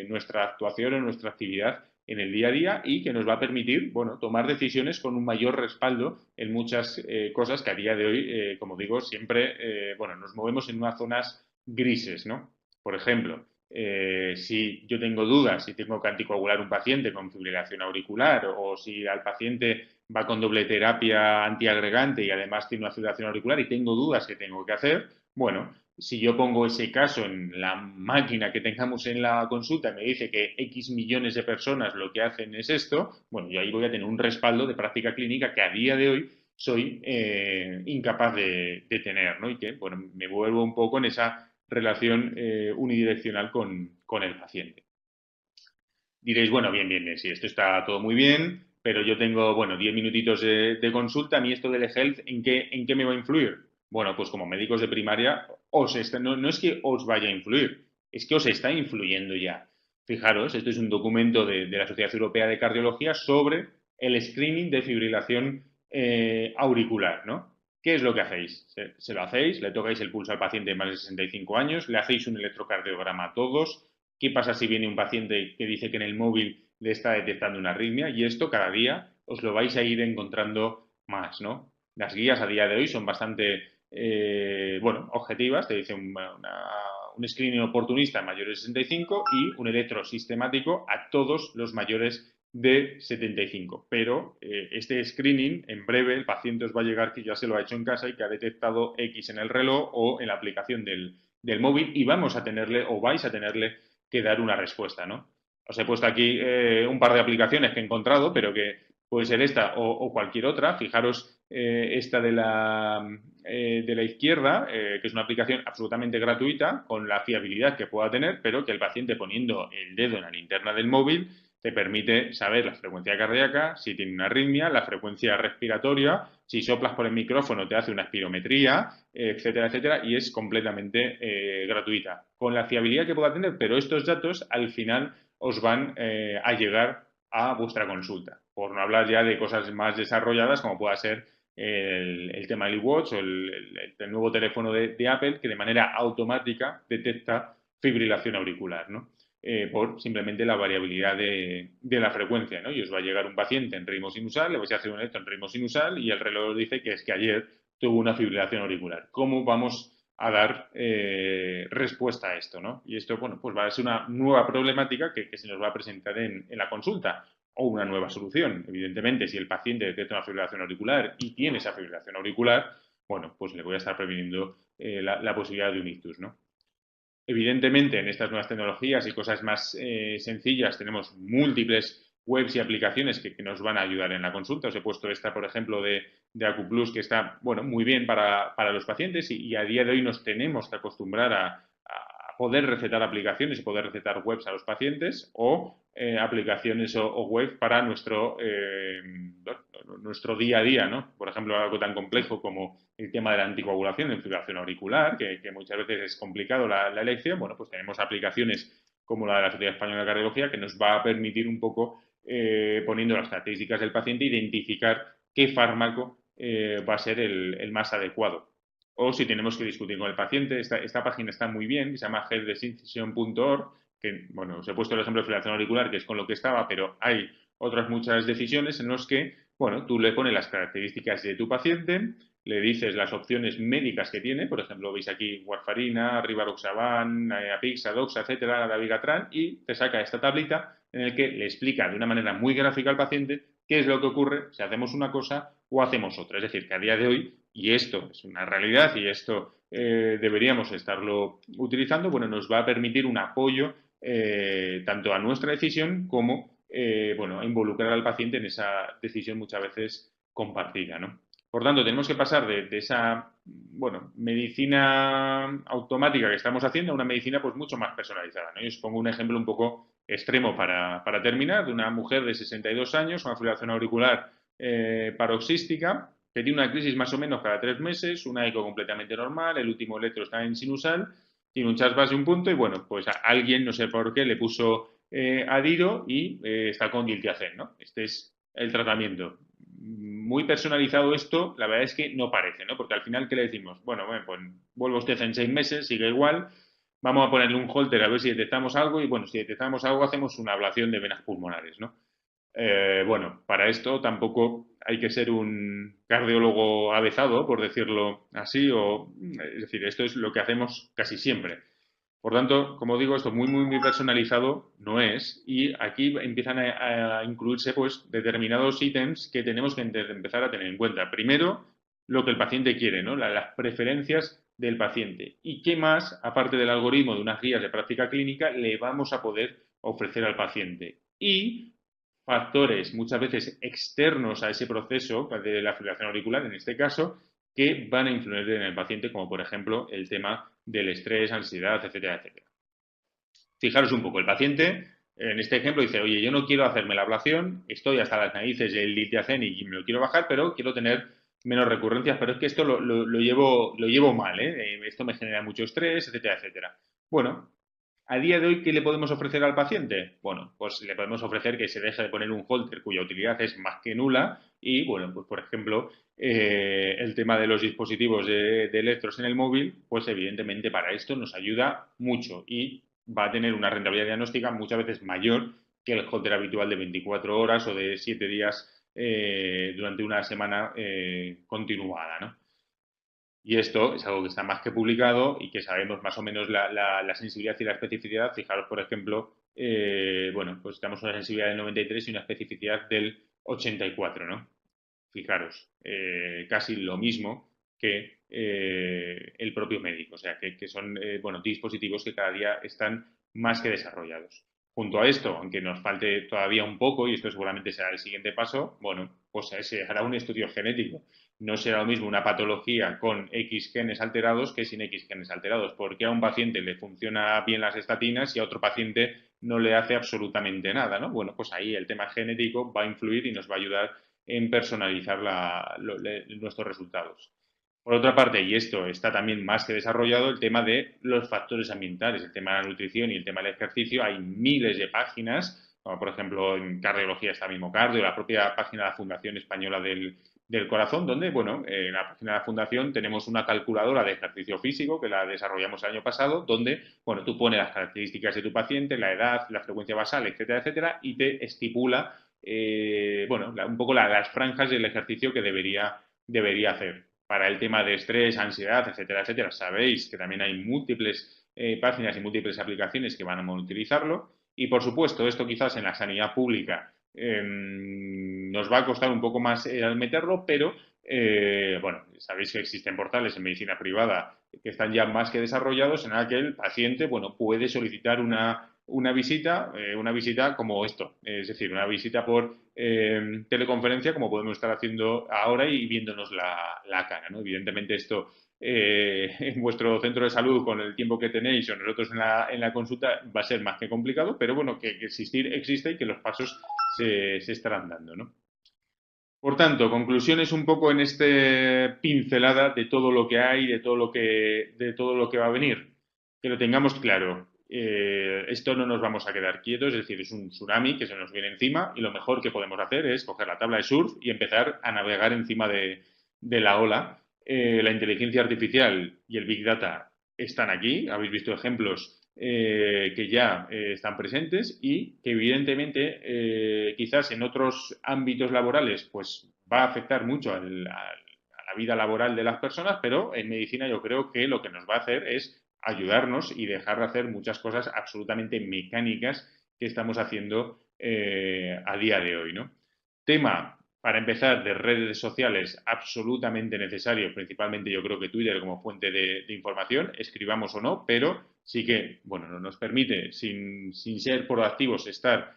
nuestra actuación, a nuestra actividad en el día a día y que nos va a permitir, bueno, tomar decisiones con un mayor respaldo en muchas cosas que a día de hoy, como digo, siempre, bueno, nos movemos en unas zonas grises, ¿no? Por ejemplo, si yo tengo dudas, si tengo que anticoagular un paciente con fibrilación auricular o si al paciente va con doble terapia antiagregante y además tiene una fibrilación auricular y tengo dudas que tengo que hacer, bueno, si yo pongo ese caso en la máquina que tengamos en la consulta y me dice que X millones de personas lo que hacen es esto, bueno, yo ahí voy a tener un respaldo de práctica clínica que a día de hoy soy incapaz de tener, ¿no? Y que, bueno, me vuelvo un poco en esa relación unidireccional con el paciente. Diréis, bueno, bien, bien, bien, sí, esto está todo muy bien, pero yo tengo, bueno, 10 minutitos de consulta, a mí esto del health, ¿en qué me va a influir? Bueno, pues como médicos de primaria, no es que os vaya a influir, es que os está influyendo ya. Fijaros, esto es un documento de la Sociedad Europea de Cardiología sobre el screening de fibrilación auricular, ¿no? ¿Qué es lo que hacéis? Se lo hacéis, le tocáis el pulso al paciente de más de 65 años, le hacéis un electrocardiograma a todos. ¿Qué pasa si viene un paciente que dice que en el móvil le está detectando una arritmia? Y esto cada día os lo vais a ir encontrando más, ¿no? Las guías a día de hoy son bastante, bueno, objetivas. Te dice un screening oportunista en mayores de 65 y un electro sistemático a todos los mayores de 75. Pero este screening, en breve, el paciente os va a llegar que ya se lo ha hecho en casa y que ha detectado X en el reloj o en la aplicación del móvil y vamos a tenerle o vais a tenerle que dar una respuesta, ¿no? Os he puesto aquí un par de aplicaciones que he encontrado, pero que puede ser esta o cualquier otra. Fijaros esta de la izquierda, que es una aplicación absolutamente gratuita, con la fiabilidad que pueda tener, pero que el paciente poniendo el dedo en la linterna del móvil te permite saber la frecuencia cardíaca, si tiene una arritmia, la frecuencia respiratoria, si soplas por el micrófono te hace una espirometría, etcétera, etcétera, y es completamente gratuita, con la fiabilidad que pueda tener, pero estos datos al final os van a llegar a vuestra consulta, por no hablar ya de cosas más desarrolladas como pueda ser el tema del iWatch o el nuevo teléfono de Apple que de manera automática detecta fibrilación auricular, ¿no? Por simplemente la variabilidad de la frecuencia, ¿no? Y os va a llegar un paciente en ritmo sinusal, le vais a hacer un electro en ritmo sinusal y el reloj dice que es que ayer tuvo una fibrilación auricular. ¿Cómo vamos a dar respuesta a esto, ¿no? Y esto, bueno, pues va a ser una nueva problemática que se nos va a presentar en la consulta o una nueva solución. Evidentemente, si el paciente detecta una fibrilación auricular y tiene esa fibrilación auricular, bueno, pues le voy a estar previniendo la posibilidad de un ictus, ¿no? Evidentemente, en estas nuevas tecnologías y cosas más sencillas tenemos múltiples webs y aplicaciones que nos van a ayudar en la consulta. Os he puesto esta, por ejemplo, de AcuPlus, que está, bueno, muy bien para los pacientes y a día de hoy nos tenemos que acostumbrar a poder recetar aplicaciones y poder recetar webs a los pacientes o aplicaciones o webs para nuestro día a día, ¿no? Por ejemplo, algo tan complejo como el tema de la anticoagulación, de fibrilación auricular, que muchas veces es complicado la elección. Bueno, pues tenemos aplicaciones como la de la Sociedad Española de Cardiología que nos va a permitir un poco, poniendo las características del paciente, identificar qué fármaco va a ser el más adecuado. O si tenemos que discutir con el paciente, esta página está muy bien, que se llama healthdecision.org, que, bueno, os he puesto el ejemplo de fibrilación auricular, que es con lo que estaba, pero hay otras muchas decisiones en las que, bueno, tú le pones las características de tu paciente, le dices las opciones médicas que tiene, por ejemplo, veis aquí warfarina, rivaroxaban, apixa, doxa, etcétera, dabigatran, y te saca esta tablita en la que le explica de una manera muy gráfica al paciente qué es lo que ocurre si hacemos una cosa o hacemos otra. Es decir, que a día de hoy, y esto es una realidad y esto deberíamos estarlo utilizando, bueno, nos va a permitir un apoyo tanto a nuestra decisión como, bueno, a involucrar al paciente en esa decisión muchas veces compartida, ¿no? Por tanto, tenemos que pasar de esa, bueno, medicina automática que estamos haciendo a una medicina pues mucho más personalizada, ¿no? Y os pongo un ejemplo un poco extremo para terminar, de una mujer de 62 años, una fibrilación auricular paroxística, que tiene una crisis más o menos cada 3 meses, una eco completamente normal, el último electro está en sinusal, tiene un chas base y un punto, y bueno, pues a alguien, no sé por qué, le puso Adiro y está con diltiazem, ¿no? Este es el tratamiento. Muy personalizado esto, la verdad es que no parece, ¿no? Porque al final, ¿qué le decimos? Bueno, pues vuelvo usted en 6 meses, sigue igual, vamos a ponerle un holter a ver si detectamos algo y, bueno, si detectamos algo hacemos una ablación de venas pulmonares, ¿no? Bueno, para esto tampoco hay que ser un cardiólogo avezado, por decirlo así, es decir, esto es lo que hacemos casi siempre. Por tanto, como digo, esto muy personalizado no es y aquí empiezan a incluirse pues determinados ítems que tenemos que empezar a tener en cuenta. Primero, lo que el paciente quiere, ¿no? Las preferencias del paciente. ¿Y qué más, aparte del algoritmo de unas guías de práctica clínica, le vamos a poder ofrecer al paciente? Y factores muchas veces externos a ese proceso de la fibrilación auricular, en este caso, que van a influir en el paciente, como por ejemplo el tema del estrés, ansiedad, etcétera, etcétera. Fijaros un poco, el paciente En este ejemplo dice, oye, yo no quiero hacerme la ablación, estoy hasta las narices del litiazén y me lo quiero bajar, pero quiero tener menos recurrencias, pero es que esto lo llevo mal, ¿eh? Esto me genera mucho estrés, etcétera, etcétera. Bueno, a día de hoy, ¿qué le podemos ofrecer al paciente? Bueno, pues le podemos ofrecer que se deje de poner un holter cuya utilidad es más que nula y, bueno, pues por ejemplo, el tema de los dispositivos de electros en el móvil, pues evidentemente para esto nos ayuda mucho y va a tener una rentabilidad diagnóstica muchas veces mayor que el holter habitual de 24 horas o de 7 días durante una semana continuada, ¿no? Y esto es algo que está más que publicado y que sabemos más o menos la sensibilidad y la especificidad. Fijaros, por ejemplo, bueno, pues tenemos una sensibilidad del 93 y una especificidad del 84, ¿no? Fijaros, casi lo mismo que el propio médico. O sea, que son, bueno, dispositivos que cada día están más que desarrollados. Junto a esto, aunque nos falte todavía un poco, y esto seguramente será el siguiente paso, bueno, pues se hará un estudio genético. No será lo mismo una patología con X genes alterados que sin X genes alterados, porque a un paciente le funciona bien las estatinas y a otro paciente no le hace absolutamente nada, ¿no? Bueno, pues ahí el tema genético va a influir y nos va a ayudar en personalizar nuestros resultados. Por otra parte, y esto está también más que desarrollado, el tema de los factores ambientales, el tema de la nutrición y el tema del ejercicio. Hay miles de páginas, como por ejemplo en cardiología está mismo cardio, la propia página de la Fundación Española del Corazón, donde, bueno, en la página de la Fundación tenemos una calculadora de ejercicio físico que la desarrollamos el año pasado, donde, bueno, tú pones las características de tu paciente, la edad, la frecuencia basal, etcétera, etcétera, y te estipula, bueno, un poco las franjas del ejercicio que debería hacer para el tema de estrés, ansiedad, etcétera, etcétera. Sabéis que también hay múltiples páginas y múltiples aplicaciones que van a utilizarlo. Y por supuesto, esto quizás en la sanidad pública nos va a costar un poco más meterlo, pero bueno, sabéis que existen portales en medicina privada que están ya más que desarrollados en el que el paciente, bueno, puede solicitar una visita como esto, es decir, una visita por teleconferencia como podemos estar haciendo ahora y viéndonos la cara, ¿no? Evidentemente esto en vuestro centro de salud con el tiempo que tenéis o nosotros en la consulta va a ser más que complicado, pero bueno, que existir existe y que los pasos se estarán dando, ¿no? Por tanto, conclusiones un poco en este pincelada de todo lo que hay, de todo lo que va a venir. Que lo tengamos claro. Esto no nos vamos a quedar quietos, es decir, es un tsunami que se nos viene encima y lo mejor que podemos hacer es coger la tabla de surf y empezar a navegar encima de la ola. La inteligencia artificial y el Big Data están aquí. Habéis visto ejemplos que ya están presentes y que evidentemente quizás en otros ámbitos laborales pues va a afectar mucho a la vida laboral de las personas, pero en medicina yo creo que lo que nos va a hacer es ayudarnos y dejar de hacer muchas cosas absolutamente mecánicas que estamos haciendo a día de hoy, ¿no? Tema, para empezar, de redes sociales absolutamente necesario, principalmente yo creo que Twitter como fuente de información, escribamos o no, pero sí que, bueno, nos permite, sin ser proactivos, estar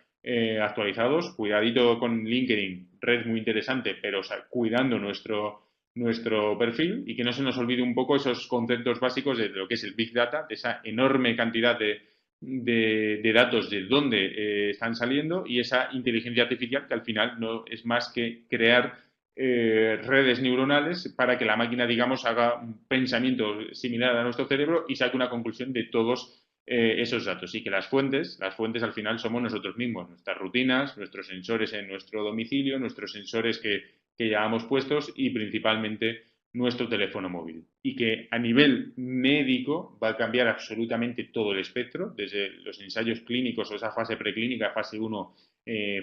actualizados. Cuidadito con LinkedIn, red muy interesante, pero o sea, cuidando nuestro perfil y que no se nos olvide un poco esos conceptos básicos de lo que es el Big Data, de esa enorme cantidad de datos de dónde están saliendo y esa inteligencia artificial que al final no es más que crear redes neuronales para que la máquina, digamos, haga un pensamiento similar a nuestro cerebro y saque una conclusión de todos esos datos. Y que las fuentes al final somos nosotros mismos, nuestras rutinas, nuestros sensores en nuestro domicilio, nuestros sensores que llevamos puestos y principalmente nuestro teléfono móvil. Y que a nivel médico va a cambiar absolutamente todo el espectro, desde los ensayos clínicos o esa fase preclínica, fase 1,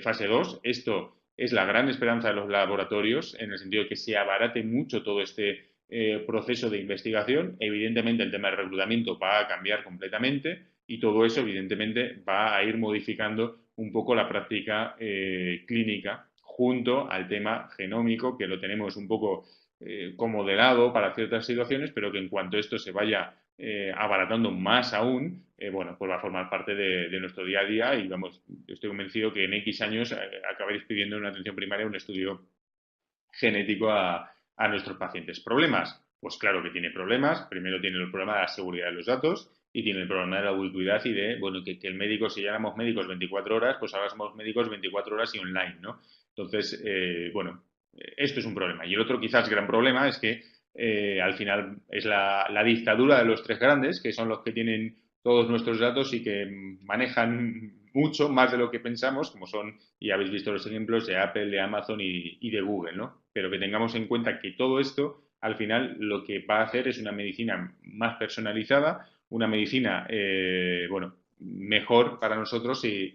fase 2. Esto es la gran esperanza de los laboratorios, en el sentido de que se abarate mucho todo este proceso de investigación. Evidentemente, el tema del reclutamiento va a cambiar completamente y todo eso, evidentemente, va a ir modificando un poco la práctica clínica junto al tema genómico, que lo tenemos un poco como de lado para ciertas situaciones, pero que en cuanto esto se vaya abaratando más aún, bueno, pues va a formar parte de nuestro día a día y vamos, estoy convencido que en X años acabaréis pidiendo en una atención primaria un estudio genético a nuestros pacientes. ¿Problemas? Pues claro que tiene problemas. Primero tiene el problema de la seguridad de los datos y tiene el problema de la ubicuidad y de, bueno, que el médico, si ya éramos médicos 24 horas, pues ahora somos médicos 24 horas y online, ¿no? Entonces, bueno, esto es un problema. Y el otro quizás gran problema es que al final es la dictadura de los tres grandes, que son los que tienen todos nuestros datos y que manejan mucho más de lo que pensamos, como son, y habéis visto los ejemplos de Apple, de Amazon y de Google, ¿no? Pero que tengamos en cuenta que todo esto, al final, lo que va a hacer es una medicina más personalizada, una medicina, bueno, mejor para nosotros y